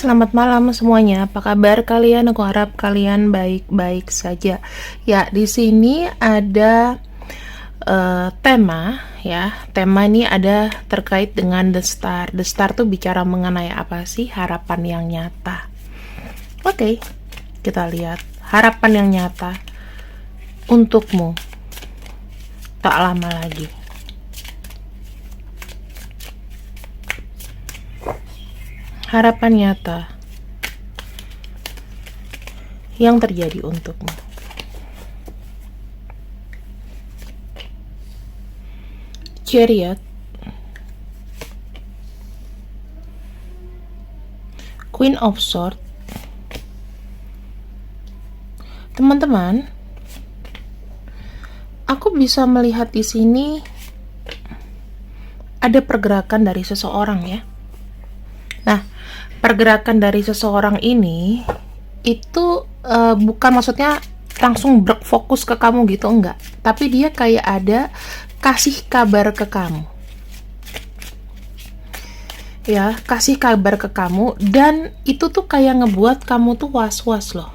selamat malam semuanya. Apa kabar kalian? Aku harap kalian baik-baik saja. Ya, di sini ada tema ya. Tema ini ada terkait dengan The Star. The Star tuh bicara mengenai apa sih? Harapan yang nyata. Oke, kita lihat. Harapan yang nyata untukmu tak lama lagi. Harapan nyata yang terjadi untukmu. Chariot, Queen of Swords. Teman-teman, aku bisa melihat di sini ada pergerakan dari seseorang ya. Nah, pergerakan dari seseorang ini itu bukan maksudnya langsung berfokus ke kamu gitu, enggak. Tapi dia kayak ada kasih kabar ke kamu. Ya, kasih kabar ke kamu dan itu tuh kayak ngebuat kamu tuh was-was loh.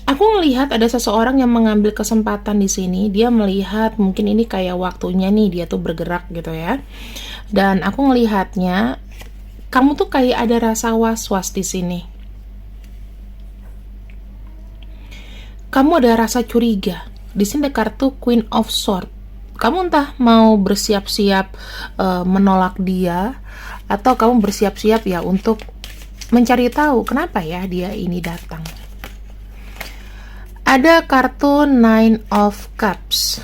Aku melihat ada seseorang yang mengambil kesempatan di sini. Dia melihat mungkin ini kayak waktunya nih dia tuh bergerak gitu ya. Dan aku ngelihatnya kamu tuh kayak ada rasa was-was di sini. Kamu ada rasa curiga. Di sini ada kartu Queen of Swords. Kamu entah mau bersiap-siap menolak dia atau kamu bersiap-siap ya untuk mencari tahu kenapa ya dia ini datang. Ada kartu Nine of Cups.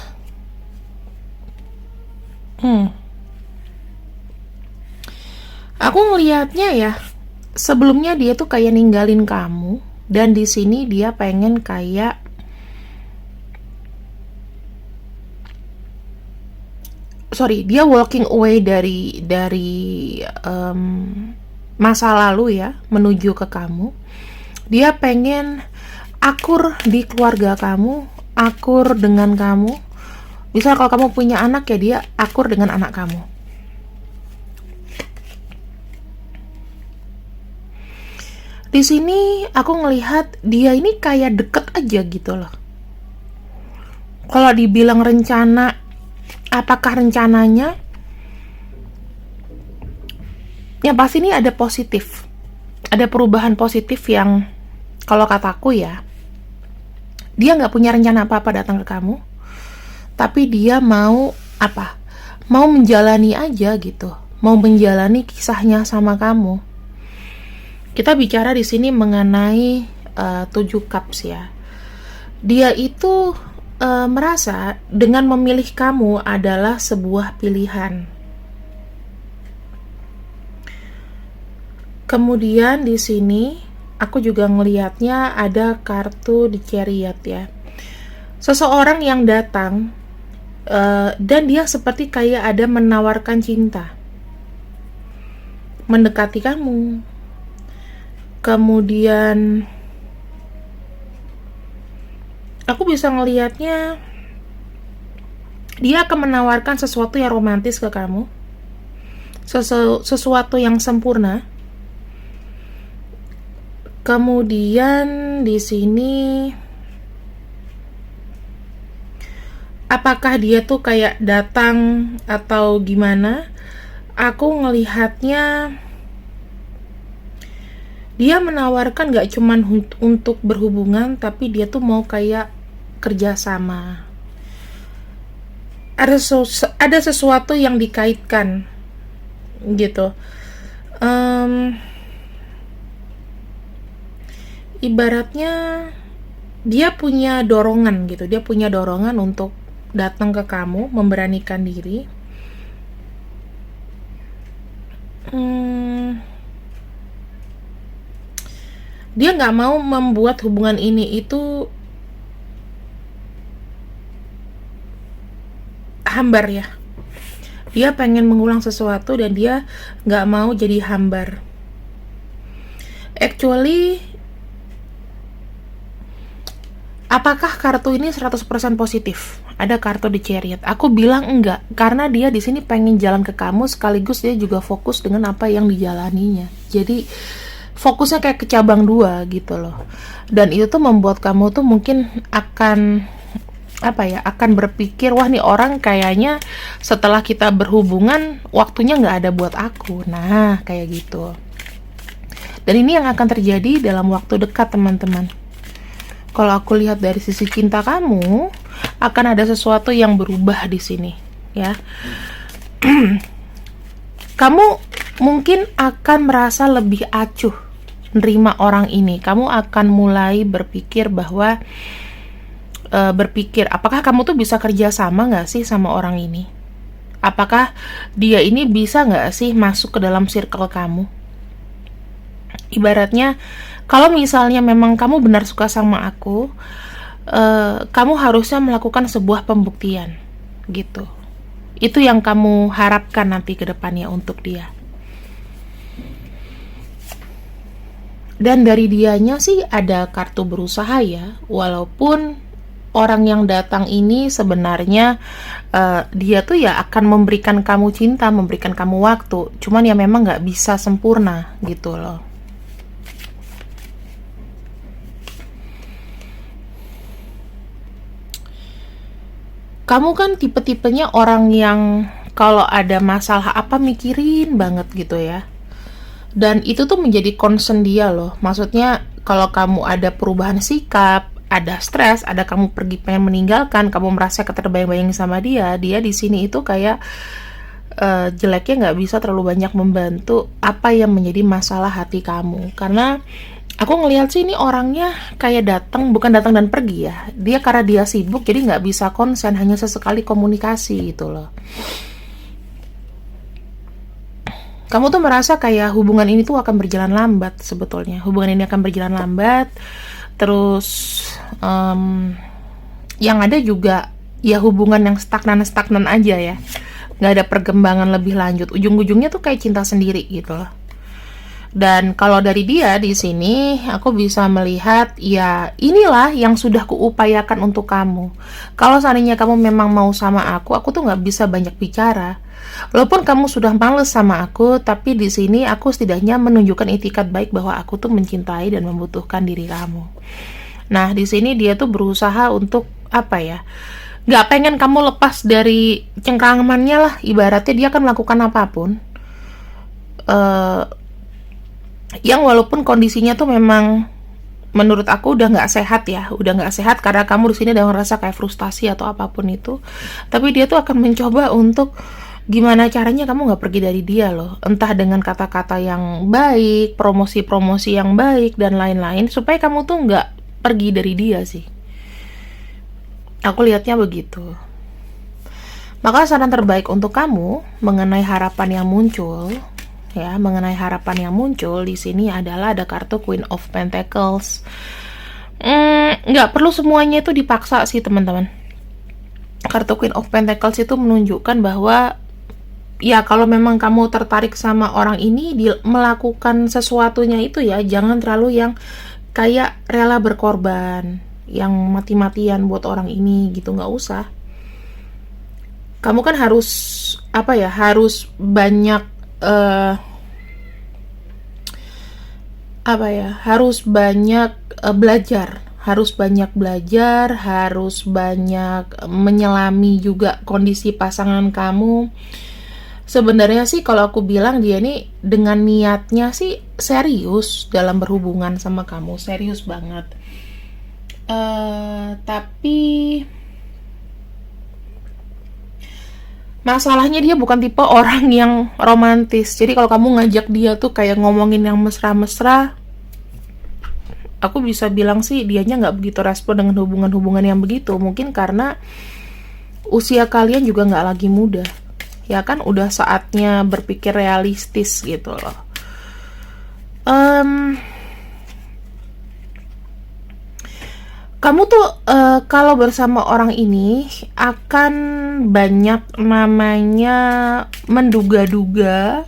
Aku ngelihatnya ya, sebelumnya dia tuh kayak ninggalin kamu dan di sini dia pengen kayak dia walking away dari masa lalu ya, menuju ke kamu. Dia pengen akur di keluarga kamu, akur dengan kamu. Misal kalau kamu punya anak ya dia akur dengan anak kamu. Di sini aku ngelihat dia ini kayak deket aja gitu loh. Kalau dibilang rencana, apakah rencananya? Ya pasti ini ada positif. Ada perubahan positif yang kalau kataku ya, dia nggak punya rencana apa-apa datang ke kamu, tapi dia mau apa? Mau menjalani aja gitu, mau menjalani kisahnya sama kamu. Kita bicara di sini mengenai 7 cups ya. Dia itu merasa dengan memilih kamu adalah sebuah pilihan. Kemudian di sini aku juga ngelihatnya ada kartu di Chariot ya. Seseorang yang datang dan dia seperti kayak ada menawarkan cinta. Mendekati kamu. Kemudian aku bisa ngelihatnya dia akan menawarkan sesuatu yang romantis ke kamu. Sesuatu yang sempurna. Kemudian di sini apakah dia tuh kayak datang atau gimana? Aku ngelihatnya dia menawarkan gak cuman untuk berhubungan, tapi dia tuh mau kayak kerjasama. Ada sesuatu yang dikaitkan gitu. Ibaratnya dia punya dorongan gitu, dia punya dorongan untuk datang ke kamu, memberanikan diri. Dia nggak mau membuat hubungan ini itu hambar ya. Dia pengen mengulang sesuatu dan dia nggak mau jadi hambar. Actually, apakah kartu ini 100% positif? ada kartu The Chariot. Aku bilang enggak, karena dia di sini pengen jalan ke kamu, sekaligus dia juga fokus dengan apa yang dijalaninya. Jadi fokusnya kayak ke cabang dua gitu loh. Dan itu tuh membuat kamu tuh mungkin akan akan berpikir, wah nih orang kayaknya setelah kita berhubungan waktunya nggak ada buat aku. Nah, kayak gitu. Dan ini yang akan terjadi dalam waktu dekat, teman-teman. Kalau aku lihat dari sisi cinta kamu, akan ada sesuatu yang berubah di sini, ya. Kamu mungkin akan merasa lebih acuh nerima orang ini. Kamu akan mulai berpikir bahwa apakah kamu tuh bisa kerja sama nggak sih sama orang ini? Apakah dia ini bisa nggak sih masuk ke dalam circle kamu? Ibaratnya, kalau misalnya memang kamu benar suka sama aku, kamu harusnya melakukan sebuah pembuktian, gitu. Itu yang kamu harapkan nanti ke depannya untuk dia. Dan dari dianya sih ada kartu berusaha ya, walaupun orang yang datang ini sebenarnya dia tuh ya akan memberikan kamu cinta, memberikan kamu waktu, cuman ya memang nggak bisa sempurna gitu loh. Kamu kan tipe-tipenya orang yang kalau ada masalah apa mikirin banget gitu ya. Dan itu tuh menjadi concern dia loh. Maksudnya kalau kamu ada perubahan sikap, ada stres, ada kamu pergi pengen meninggalkan, kamu merasa keterbayang-bayang sama dia di sini itu kayak jeleknya nggak bisa terlalu banyak membantu apa yang menjadi masalah hati kamu. Karena aku ngelihat sih ini orangnya kayak bukan datang dan pergi ya. Dia karena dia sibuk jadi nggak bisa konsen, hanya sesekali komunikasi gitu loh. Kamu tuh merasa kayak hubungan ini tuh akan berjalan lambat sebetulnya. Hubungan ini akan berjalan lambat. Terus yang ada juga ya hubungan yang stagnan aja ya. Nggak ada perkembangan lebih lanjut. Ujung-ujungnya tuh kayak cinta sendiri gitu loh. Dan kalau dari dia di sini, aku bisa melihat ya inilah yang sudah kuupayakan untuk kamu. Kalau seandainya kamu memang mau sama aku tuh nggak bisa banyak bicara. Walaupun kamu sudah males sama aku, tapi di sini aku setidaknya menunjukkan itikat baik bahwa aku tuh mencintai dan membutuhkan diri kamu. Nah, di sini dia tuh berusaha untuk nggak pengen kamu lepas dari cengkramannya lah. Ibaratnya dia akan melakukan apapun. Yang walaupun kondisinya tuh memang menurut aku udah nggak sehat karena kamu di sini udah ngerasa kayak frustasi atau apapun itu, tapi dia tuh akan mencoba untuk gimana caranya kamu nggak pergi dari dia loh, entah dengan kata-kata yang baik, promosi-promosi yang baik dan lain-lain supaya kamu tuh nggak pergi dari dia sih. Aku lihatnya begitu. Maka saran terbaik untuk kamu mengenai harapan yang muncul di sini adalah ada kartu Queen of Pentacles. Nggak perlu semuanya itu dipaksa sih teman-teman. Kartu Queen of Pentacles itu menunjukkan bahwa ya kalau memang kamu tertarik sama orang ini, melakukan sesuatunya itu ya jangan terlalu yang kayak rela berkorban, yang mati-matian buat orang ini gitu, nggak usah. Kamu kan harus harus banyak harus banyak menyelami juga kondisi pasangan kamu. Sebenarnya sih kalau aku bilang dia ini dengan niatnya sih serius dalam berhubungan sama kamu, serius banget. Tapi masalahnya dia bukan tipe orang yang romantis. Jadi kalau kamu ngajak dia tuh kayak ngomongin yang mesra-mesra, aku bisa bilang sih dianya nggak begitu respon dengan hubungan-hubungan yang begitu. Mungkin karena usia kalian juga nggak lagi muda. Ya kan udah saatnya berpikir realistis gitu loh. Kamu tuh kalau bersama orang ini akan banyak namanya menduga-duga,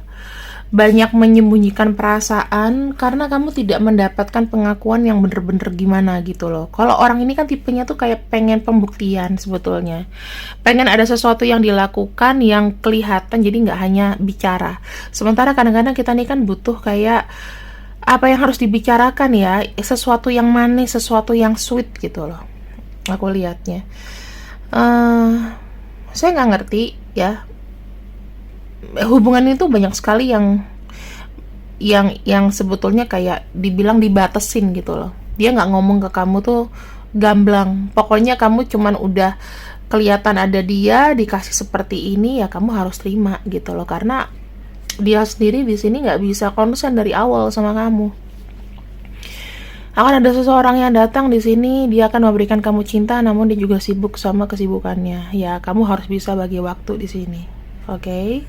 banyak menyembunyikan perasaan karena kamu tidak mendapatkan pengakuan yang bener-bener gimana gitu loh. Kalau orang ini kan tipenya tuh kayak pengen pembuktian sebetulnya. Pengen ada sesuatu yang dilakukan yang kelihatan, jadi nggak hanya bicara. Sementara kadang-kadang kita nih kan butuh kayak apa yang harus dibicarakan ya, sesuatu yang manis, sesuatu yang sweet gitu loh. Aku lihatnya. Saya nggak ngerti ya, hubungan itu banyak sekali yang sebetulnya kayak dibilang dibatesin gitu loh. Dia nggak ngomong ke kamu tuh gamblang. Pokoknya kamu cuman udah kelihatan ada dia dikasih seperti ini ya kamu harus terima gitu loh. Karena dia sendiri di sini nggak bisa konsen dari awal sama kamu. Akan ada seseorang yang datang di sini, dia akan memberikan kamu cinta, namun dia juga sibuk sama kesibukannya. Ya, kamu harus bisa bagi waktu di sini. Oke.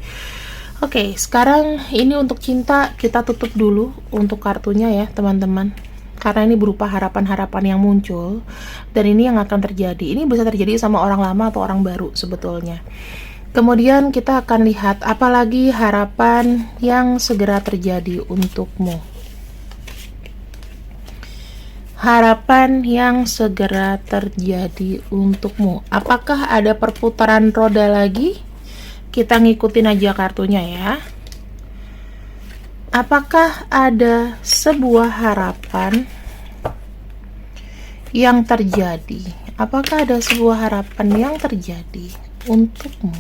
Oke, sekarang ini untuk cinta kita tutup dulu untuk kartunya ya, teman-teman. Karena ini berupa harapan-harapan yang muncul dan ini yang akan terjadi. Ini bisa terjadi sama orang lama atau orang baru sebetulnya. Kemudian kita akan lihat apalagi harapan yang segera terjadi untukmu. Harapan yang segera terjadi untukmu. Apakah ada perputaran roda lagi? Kita ngikutin aja kartunya ya. Apakah ada sebuah harapan yang terjadi? Apakah ada sebuah harapan yang terjadi untukmu?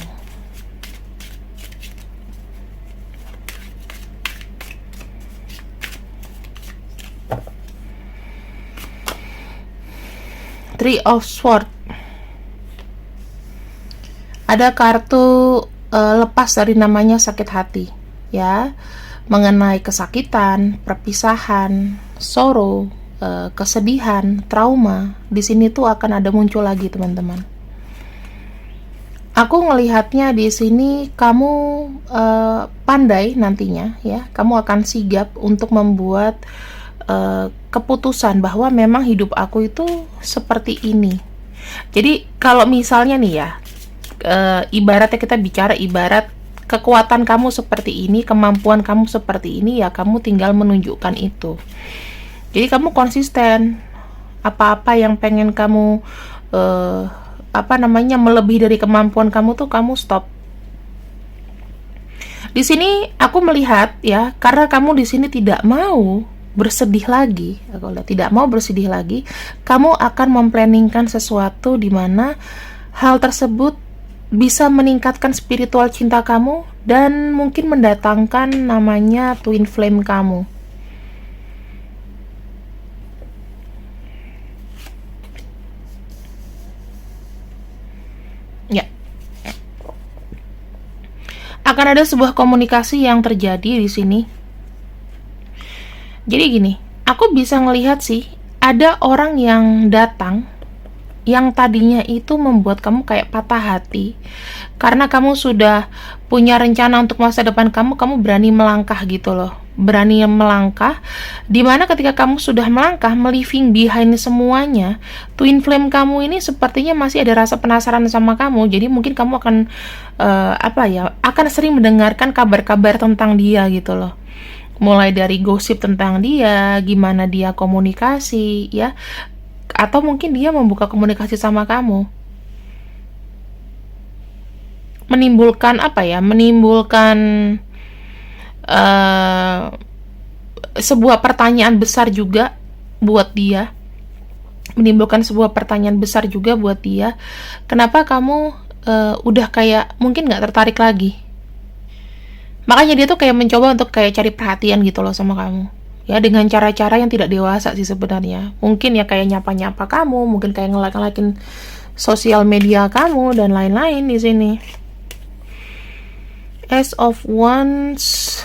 Three of Swords. Ada kartu lepas dari namanya sakit hati, ya, mengenai kesakitan, perpisahan, sorrow, kesedihan, trauma. Di sini tuh akan ada muncul lagi, teman-teman. Aku ngelihatnya di sini kamu pandai nantinya, ya, kamu akan sigap untuk membuat keputusan bahwa memang hidup aku itu seperti ini. Jadi kalau misalnya nih ya, ibaratnya kita bicara ibarat kekuatan kamu seperti ini, kemampuan kamu seperti ini, ya kamu tinggal menunjukkan itu. Jadi kamu konsisten. Apa-apa yang pengen kamu melebihi dari kemampuan kamu tuh kamu stop. Di sini aku melihat ya, karena kamu di sini tidak mau bersedih lagi, kamu akan memplanningkan sesuatu di mana hal tersebut bisa meningkatkan spiritual cinta kamu dan mungkin mendatangkan namanya twin flame kamu. Ya. Akan ada sebuah komunikasi yang terjadi di sini. Jadi gini, aku bisa ngelihat sih, ada orang yang datang yang tadinya itu membuat kamu kayak patah hati karena kamu sudah punya rencana untuk masa depan kamu berani melangkah gitu loh. Berani melangkah, dimana ketika kamu sudah melangkah, leaving behind semuanya, twin flame kamu ini sepertinya masih ada rasa penasaran sama kamu. Jadi mungkin kamu akan akan sering mendengarkan kabar-kabar tentang dia gitu loh. Mulai dari gosip tentang dia, gimana dia komunikasi, ya, atau mungkin dia membuka komunikasi sama kamu, menimbulkan sebuah pertanyaan besar juga buat dia, kenapa kamu udah kayak mungkin nggak tertarik lagi. Makanya dia tuh kayak mencoba untuk kayak cari perhatian gitu loh sama kamu. Ya, dengan cara-cara yang tidak dewasa sih sebenarnya. Mungkin ya kayak nyapa-nyapa kamu, mungkin kayak nge-like-in sosial media kamu dan lain-lain di sini. Ace of Wands.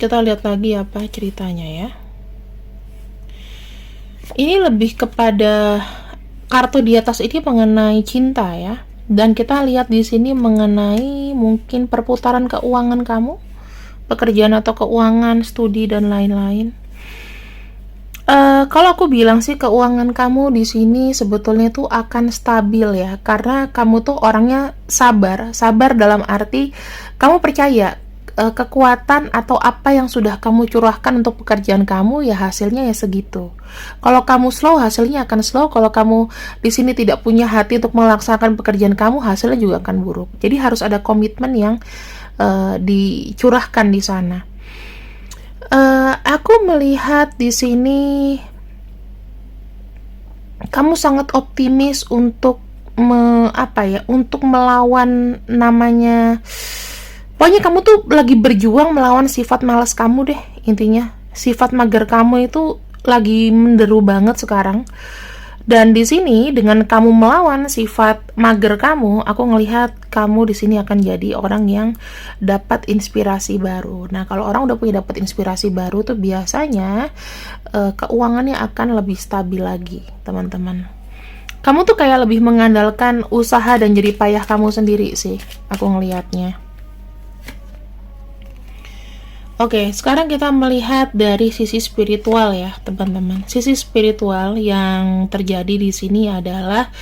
Kita lihat lagi apa ceritanya ya. Ini lebih kepada kartu di atas ini mengenai cinta ya. Dan kita lihat di sini mengenai mungkin perputaran keuangan kamu, pekerjaan atau keuangan, studi dan lain-lain. Kalau aku bilang sih keuangan kamu di sini sebetulnya tuh akan stabil ya, karena kamu tuh orangnya sabar. Sabar dalam arti kamu percaya kekuatan atau apa yang sudah kamu curahkan untuk pekerjaan kamu ya hasilnya ya segitu. Kalau kamu slow, hasilnya akan slow. Kalau kamu di sini tidak punya hati untuk melaksanakan pekerjaan kamu, hasilnya juga akan buruk. Jadi harus ada komitmen yang dicurahkan di sana. Aku melihat di sini kamu sangat optimis untuk untuk melawan namanya. Pokoknya kamu tuh lagi berjuang melawan sifat malas kamu deh, intinya. Sifat mager kamu itu lagi menderu banget sekarang. Dan di sini dengan kamu melawan sifat mager kamu, aku ngelihat kamu di sini akan jadi orang yang dapat inspirasi baru. Nah, kalau orang udah punya dapat inspirasi baru tuh biasanya keuangannya akan lebih stabil lagi, teman-teman. Kamu tuh kayak lebih mengandalkan usaha dan jerih payah kamu sendiri sih, aku ngelihatnya. Oke, sekarang kita melihat dari sisi spiritual ya, teman-teman. Sisi spiritual yang terjadi di sini adalah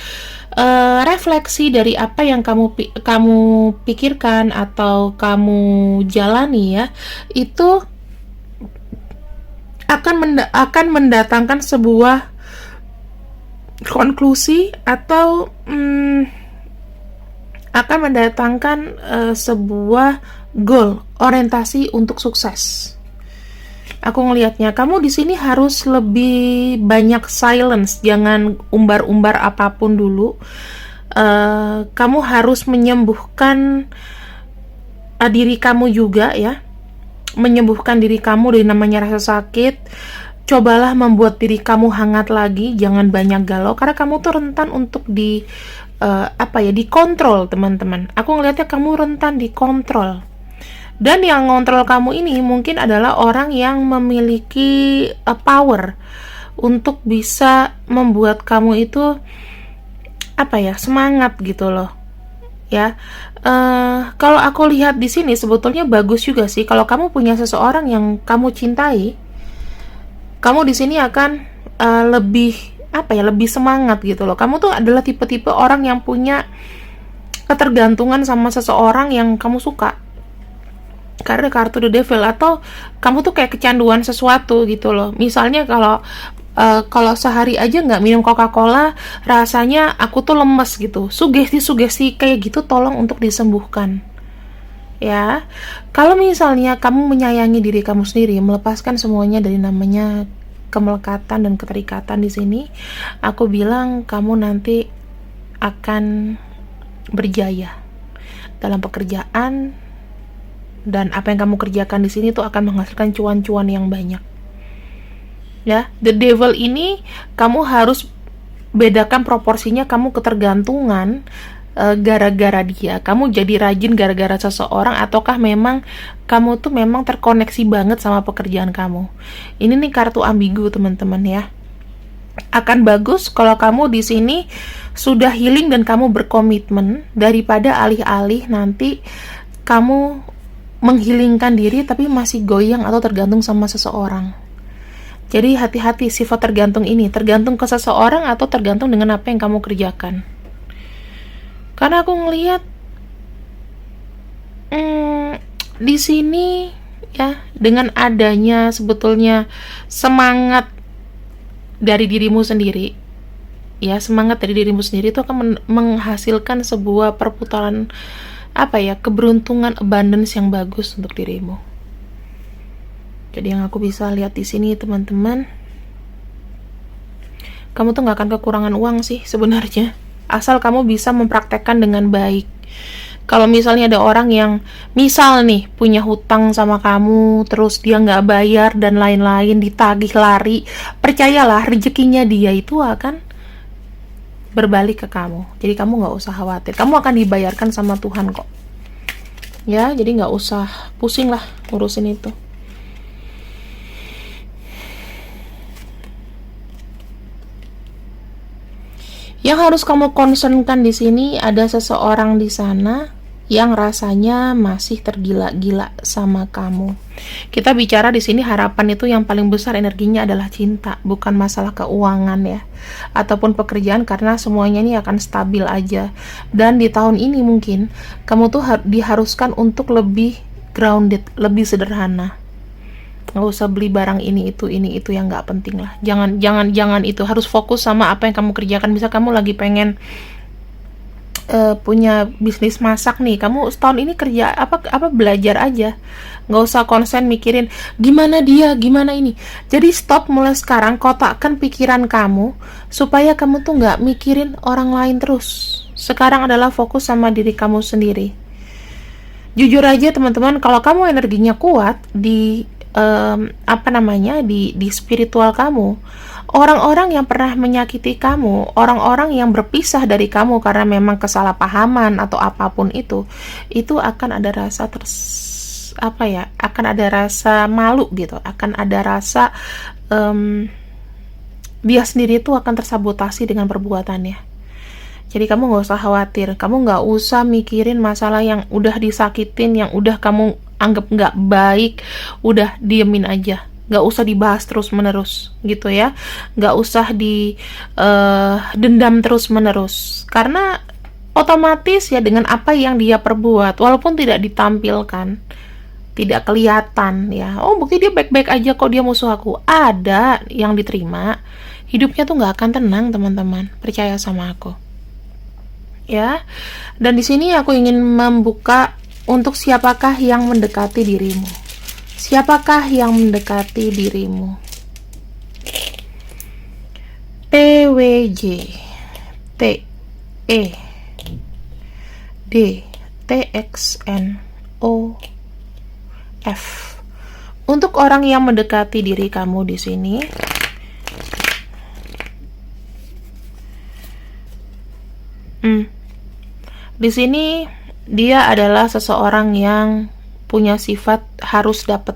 refleksi dari apa yang kamu pikirkan atau kamu jalani ya, itu akan mendatangkan sebuah konklusi atau akan mendatangkan sebuah goal, orientasi untuk sukses. Aku ngelihatnya kamu di sini harus lebih banyak silence, jangan umbar-umbar apapun dulu. Kamu harus menyembuhkan diri kamu juga ya, menyembuhkan diri kamu dari namanya rasa sakit. Cobalah membuat diri kamu hangat lagi, jangan banyak galau karena kamu tuh rentan untuk dikontrol, teman-teman. Aku ngelihatnya kamu rentan dikontrol. Dan yang ngontrol kamu ini mungkin adalah orang yang memiliki power untuk bisa membuat kamu itu semangat gitu loh. Ya, kalau aku lihat di sini sebetulnya bagus juga sih kalau kamu punya seseorang yang kamu cintai. Kamu di sini akan lebih semangat gitu loh. Kamu tuh adalah tipe-tipe orang yang punya ketergantungan sama seseorang yang kamu suka. Karena kartu The Devil, atau kamu tuh kayak kecanduan sesuatu gitu loh. Misalnya kalau sehari aja nggak minum Coca-Cola, rasanya aku tuh lemes gitu. Sugesti-sugesti kayak gitu tolong untuk disembuhkan. Ya, kalau misalnya kamu menyayangi diri kamu sendiri, melepaskan semuanya dari namanya kemelekatan dan keterikatan di sini, aku bilang kamu nanti akan berjaya dalam pekerjaan, dan apa yang kamu kerjakan di sini tuh akan menghasilkan cuan-cuan yang banyak. Ya, The Devil ini kamu harus bedakan proporsinya. Kamu ketergantungan gara-gara dia, kamu jadi rajin gara-gara seseorang, ataukah memang kamu tuh memang terkoneksi banget sama pekerjaan kamu. Ini nih kartu ambigu, teman-teman ya. Akan bagus kalau kamu di sini sudah healing dan kamu berkomitmen, daripada alih-alih nanti kamu menghilingkan diri tapi masih goyang atau tergantung sama seseorang. Jadi hati-hati sifat tergantung ini, tergantung ke seseorang atau tergantung dengan apa yang kamu kerjakan. Karena aku ngelihat di sini ya, dengan adanya sebetulnya semangat dari dirimu sendiri, ya, semangat dari dirimu sendiri itu akan menghasilkan sebuah perputaran keberuntungan, abundance yang bagus untuk dirimu. Jadi yang aku bisa lihat di sini, teman-teman, kamu tuh nggak akan kekurangan uang sih sebenarnya, asal kamu bisa mempraktekkan dengan baik. Kalau misalnya ada orang yang misal nih punya hutang sama kamu, terus dia nggak bayar dan lain-lain, ditagih lari, percayalah rezekinya dia itu akan berbalik ke kamu. Jadi kamu nggak usah khawatir, kamu akan dibayarkan sama Tuhan kok. Ya, jadi nggak usah pusing lah ngurusin itu. Yang harus kamu concernkan di sini, ada seseorang di sana yang rasanya masih tergila-gila sama kamu. Kita bicara di sini harapan itu yang paling besar energinya adalah cinta, bukan masalah keuangan ya, ataupun pekerjaan, karena semuanya ini akan stabil aja. Dan di tahun ini mungkin kamu tuh diharuskan untuk lebih grounded, lebih sederhana. Nggak usah beli barang ini itu yang nggak penting lah. Jangan itu, harus fokus sama apa yang kamu kerjakan. Misal kamu lagi pengen punya bisnis masak nih, kamu setahun ini kerja apa belajar aja, nggak usah konsen mikirin gimana dia, gimana ini. Jadi stop mulai sekarang, kotakkan pikiran kamu supaya kamu tuh nggak mikirin orang lain terus. Sekarang adalah fokus sama diri kamu sendiri. Jujur aja teman-teman, kalau kamu energinya kuat di di spiritual kamu, orang-orang yang pernah menyakiti kamu, orang-orang yang berpisah dari kamu karena memang kesalahpahaman atau apapun itu akan ada rasa akan ada rasa malu gitu, akan ada rasa dia sendiri tuh akan tersabotasi dengan perbuatannya. Jadi kamu gak usah khawatir, kamu gak usah mikirin masalah yang udah disakitin, yang udah kamu anggap gak baik, udah diemin aja, gak usah dibahas terus menerus gitu ya, gak usah dendam terus menerus, karena otomatis ya dengan apa yang dia perbuat, walaupun tidak ditampilkan, tidak kelihatan ya, oh bukti dia baik-baik aja kok, dia musuh aku, ada yang diterima, hidupnya tuh gak akan tenang teman-teman, percaya sama aku ya. Dan di sini aku ingin membuka untuk siapakah yang mendekati dirimu. Siapakah yang mendekati dirimu? PWJ TE DTXNOF. Untuk orang yang mendekati diri kamu di sini, di sini dia adalah seseorang yang punya sifat harus dapat.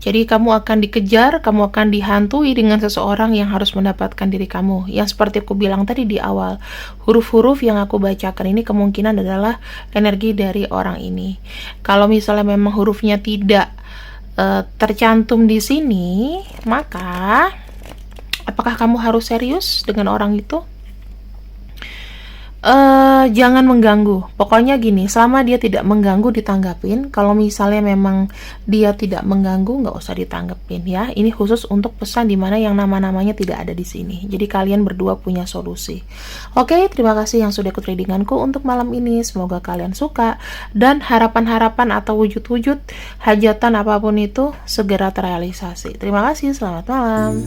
Jadi kamu akan dikejar, kamu akan dihantui dengan seseorang yang harus mendapatkan diri kamu. Yang seperti aku bilang tadi di awal, huruf-huruf yang aku bacakan ini kemungkinan adalah energi dari orang ini. Kalau misalnya memang hurufnya tidak tercantum di sini, maka apakah kamu harus serius dengan orang itu? Jangan mengganggu. Pokoknya gini, selama dia tidak mengganggu ditanggapin. Kalau misalnya memang dia tidak mengganggu, nggak usah ditanggapin ya. Ini khusus untuk pesan dimana yang nama-namanya tidak ada di sini. Jadi kalian berdua punya solusi. Oke, terima kasih yang sudah ikut readinganku untuk malam ini. Semoga kalian suka dan harapan-harapan atau wujud-wujud hajatan apapun itu segera terrealisasi. Terima kasih, selamat malam.